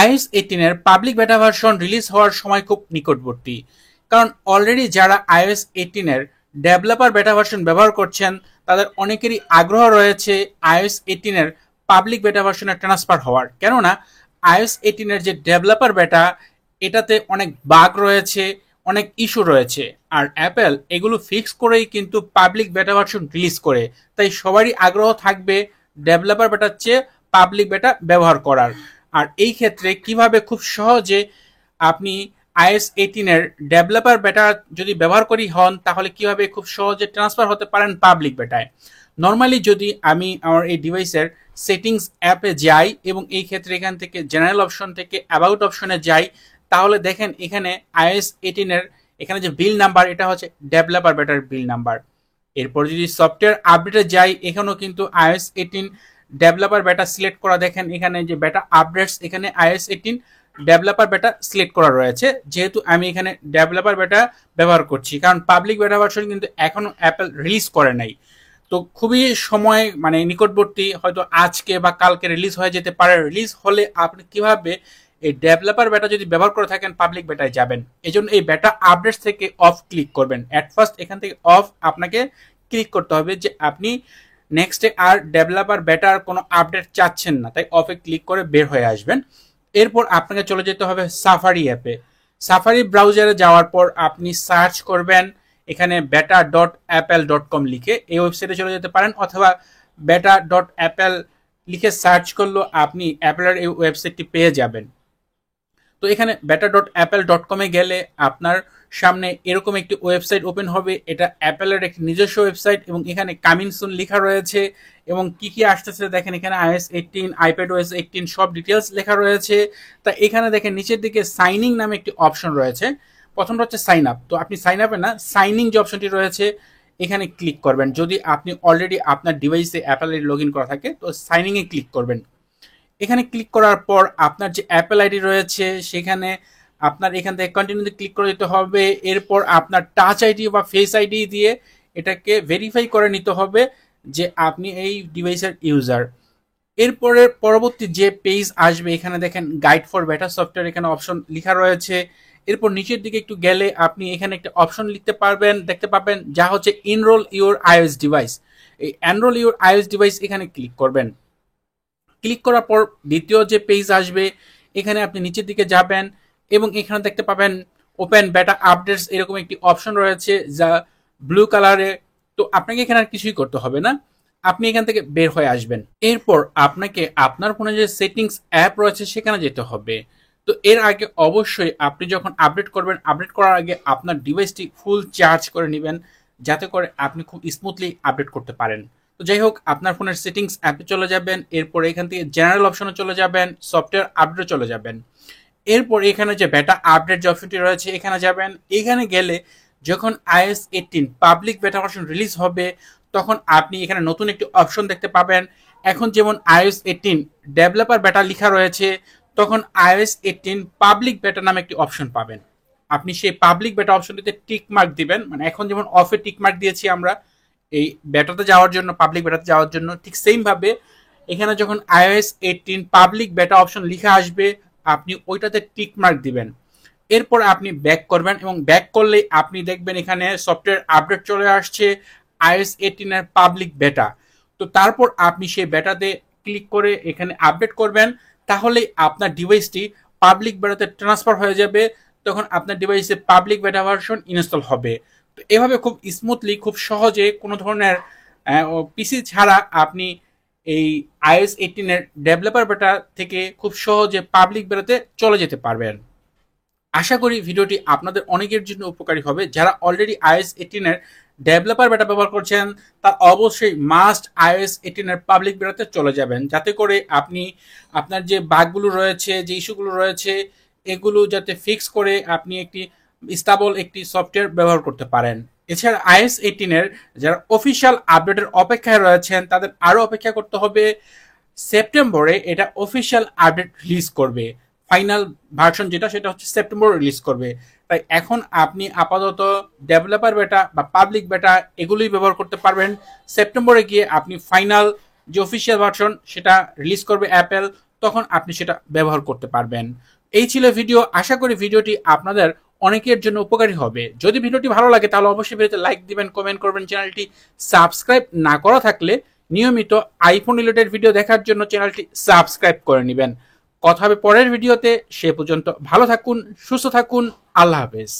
iOS 18 এর public বেটা version release হওয়ার সময় খুব নিকটবর্তী, কারণ অলরেডি যারা iOS 18 এর ডেভেলপার বেটা ভার্সন ব্যবহার করছেন তাদের অনেকেরই আগ্রহ রয়েছে iOS 18 এর পাবলিক বেটা ভার্সনে ট্রান্সফার হওয়ার। কেননা iOS 18 এর যে ডেভেলপার বেটা, এটাতে অনেক বাগ রয়েছে, অনেক ইস্যু রয়েছে, আর অ্যাপেল এগুলো ফিক্স করেই কিন্তু পাবলিক বেটা ভার্সন রিলিজ করে। তাই সবারই আগ্রহ থাকবে ডেভেলপার বেটার চেয়ে পাবলিক বেটা ব্যবহার করার। আর এই ক্ষেত্রে কিভাবে খুব সহজে আপনি iOS 18 এর ডেভেলপার বেটা যদি ব্যবহার করি হন, তাহলে কিভাবে খুব সহজে ট্রান্সফার হতে পারেন পাবলিক বেটায়। নর্মালি যদি আমি আমার এই ডিভাইসের সেটিংস অ্যাপে যাই এবং এই ক্ষেত্রে এখান থেকে জেনারেল অপশন থেকে অ্যাবাউট অপশনে যাই, তাহলে দেখেন এখানে iOS 18 এর এখানে যে বিল নাম্বার, এটা হচ্ছে ডেভেলপার বেটার বিল নাম্বার। এরপর যদি সফটওয়্যার আপডেটে যাই, এখানেও কিন্তু iOS 18 ডেভেলপার বেটা সিলেক্ট করা, দেখেন এখানে যে বেটা আপডেটস, এখানে iOS 18 ডেভেলপার বেটা সিলেক্ট করা রয়েছে। যেহেতু আমি এখানে ডেভেলপার বেটা ব্যবহার করছি, কারণ পাবলিক বেটা ভার্সন কিন্তু এখনো অ্যাপেল রিলিজ করে নাই। তো খুবই সময় নিকটবর্তী, হয়তো আজকে বা কালকে রিলিজ হয়ে যেতে পারে। রিলিজ হলে আপনি কিভাবে এই ডেভেলপার বেটা যদি ব্যবহার করে থাকেন পাবলিক বেটায় যাবেন, এই জন্য এই বেটা আপডেটস থেকে অফ ক্লিক করবেন। অ্যাট ফার্স্ট এখান থেকে অফ আপনাকে ক্লিক করতে হবে, যে আপনি নেক্সটে আর ডেভেলপার বেটার কোনো আপডেট চাচ্ছেন না, তাই অফে ক্লিক করে বের হয়ে আসবেন। এরপর আপনাকে চলে যেতে হবে সাফারি অ্যাপে। সাফারি ব্রাউজারে যাওয়ার পর আপনি সার্চ করবেন এখানে beta.apple.com লিখে, এই ওয়েবসাইটে চলে যেতে পারেন, অথবা beta.apple লিখে সার্চ করলেও আপনি অ্যাপেলের এই ওয়েবসাইটটি পেয়ে যাবেন। তো এখানে beta.apple.com এ গেলে আপনার সামনে এরকম একটি ওয়েবসাইট ওপেন হবে। এটা অ্যাপেলের একটি নিজস্ব ওয়েবসাইট এবং এখানে কামিং সুন লেখা রয়েছে এবং কি কি আসতেছে দেখেন, এখানে iOS 18, iPadOS 18 সব ডিটেলস লেখা রয়েছে। তা এখানে দেখেন নিচের দিকে সাইনিং নামে একটি অপশন রয়েছে। প্রথমটা হচ্ছে সাইন আপ, তো আপনি সাইন আপে না, সাইনিং যে অপশনটি রয়েছে এখানে ক্লিক করবেন। যদি আপনি অলরেডি আপনার ডিভাইসে অ্যাপেলের লগ ইন করা থাকে তো সাইনিংয়ে ক্লিক করবেন। এখানে ক্লিক করার পর আপনার যে অ্যাপেল আইডি রয়েছে সেখানে আপনার এখান থেকে কন্টিনিউতে ক্লিক করে দিতে হবে। এরপর আপনার টাচ আইডি বা ফেস আইডি দিয়ে এটাকে ভেরিফাই করে নিতে হবে যে আপনি এই ডিভাইসের ইউজার। এরপরে পরবর্তী যে পেজ আসবে, এখানে দেখেন গাইড ফর বেটা সফটওয়্যার, এখানে অপশন লেখা রয়েছে। এরপর নিচের দিকে একটু গেলে আপনি এখানে একটা অপশন লিখতে পারবেন, দেখতে পাবেন, যা হচ্ছে এনরোল ইউর আইওএস ডিভাইস। এই এনরোল ইউর আইওএস ডিভাইস এখানে ক্লিক করবেন। ক্লিক করার পর দ্বিতীয় যে পেজ আসবে, এখানে আপনি নিচের দিকে যাবেন এবং এখানে দেখতে পাবেন ওপেন বেটা আপডেটস, এরকম একটি অপশন রয়েছে যা ব্লু কালারে। তো আপনাকে এখানে আর কিছুই করতে হবে না, আপনি এখান থেকে বের হয়ে আসবেন। এরপর আপনাকে আপনার ফোনে যে সেটিংস অ্যাপ রয়েছে সেখানে যেতে হবে। তো এর আগে অবশ্যই আপনি যখন আপডেট করবেন, আপডেট করার আগে আপনার ডিভাইসটি ফুল চার্জ করে নেবেন, যাতে করে আপনি খুব স্মুথলি আপডেট করতে পারেন। তো যাই হোক, আপনার ফোনের সেটিংস অ্যাপে চলে যাবেন, এরপর এখান থেকে জেনারেল অপশনে চলে যাবেন, সফটওয়্যার আপডেটে চলে যাবেন। এরপর এখানে যে বেটা আপডেট যে অপশনটি রয়েছে এখানে যাবেন। এখানে গেলে যখন iOS 18 পাবলিক বেটা ভার্সন রিলিজ হবে, তখন আপনি এখানে নতুন একটি অপশন দেখতে পাবেন। এখন যেমন iOS 18 ডেভেলপার বেটা লেখা রয়েছে, তখন iOS 18 পাবলিক বেটা নামে একটি অপশন পাবেন। আপনি সেই পাবলিক বেটা অপশনটিতে টিক মার্ক দিবেন, মানে এখন যেমন অফে টিক মার্ক দিয়েছি আমরা এই বেটাতে যাওয়ার জন্য, পাবলিক বেটাতে যাওয়ার জন্য, ঠিক সেম ভাবে এখানে যখন iOS 18 পাবলিক বেটা অপশন লেখা আসবে, আপনি ওইটাতে টিক মার্ক দিবেন। এরপর আপনি ব্যাক করবেন এবং ব্যাক করলে আপনি দেখবেন এখানে সফটওয়্যার আপডেট চলে আসছে iOS 18 এর পাবলিক বেটা। তো তারপর আপনি সেই বেটাতে ক্লিক করে এখানে আপডেট করবেন, তাহলে আপনার ডিভাইসটি পাবলিক বেটাতে ট্রান্সফার হয়ে যাবে। তখন আপনার ডিভাইসে পাবলিক বেটা ভার্সন ইনস্টল হবে। তো এভাবে খুব স্মুথলি, খুব সহজে, কোনো ধরনের পিসি ছাড়া আপনি এই iOS 18 এর ডেভেলপার বেটা থেকে খুব সহজে পাবলিক বেটাতে চলে যেতে পারবেন। আশা করি ভিডিওটি আপনাদের অনেকের জন্য উপকারী হবে। যারা অলরেডি iOS 18 এর ডেভেলপার বেটা ব্যবহার করছেন, তার অবশ্যই মাস্ট iOS 18 এর পাবলিক বেটাতে চলে যাবেন, যাতে করে আপনি আপনার যে বাগগুলো রয়েছে, যে ইস্যুগুলো রয়েছে, এগুলো যাতে ফিক্স করে আপনি একটি স্টেবল একটি সফটওয়্যার ব্যবহার করতে পারেন। এছাড়া iOS 18 এর যারা অফিসিয়াল আপডেটের অপেক্ষায় রয়েছেন, তাদের আরও অপেক্ষা করতে হবে। সেপ্টেম্বরে এটা অফিসিয়াল আপডেট রিলিজ করবে। ফাইনাল ভার্সন যেটা, সেটা হচ্ছে সেপ্টেম্বর রিলিজ করবে। তাই এখন আপনি আপাতত ডেভেলপার বেটা বা পাবলিক বেটা এগুলোই ব্যবহার করতে পারবেন। সেপ্টেম্বরে গিয়ে আপনি ফাইনাল যে অফিসিয়াল ভার্সন সেটা রিলিজ করবে অ্যাপেল, তখন আপনি সেটা ব্যবহার করতে পারবেন। এই ছিল ভিডিও। আশা করি ভিডিওটি আপনাদের অনেকের জন্য উপকারী হবে। যদি ভিডিওটি ভালো লাগে তাহলে অবশ্যই ভিডিওতে লাইক দিবেন, কমেন্ট করবেন। চ্যানেলটি সাবস্ক্রাইব না করা থাকলে নিয়মিত আইফোন রিলেটেড ভিডিও দেখার জন্য চ্যানেলটি সাবস্ক্রাইব করে নেবেন। কথা হবে পরের ভিডিওতে। সে পর্যন্ত ভালো থাকুন, সুস্থ থাকুন। আল্লাহ হাফেজ।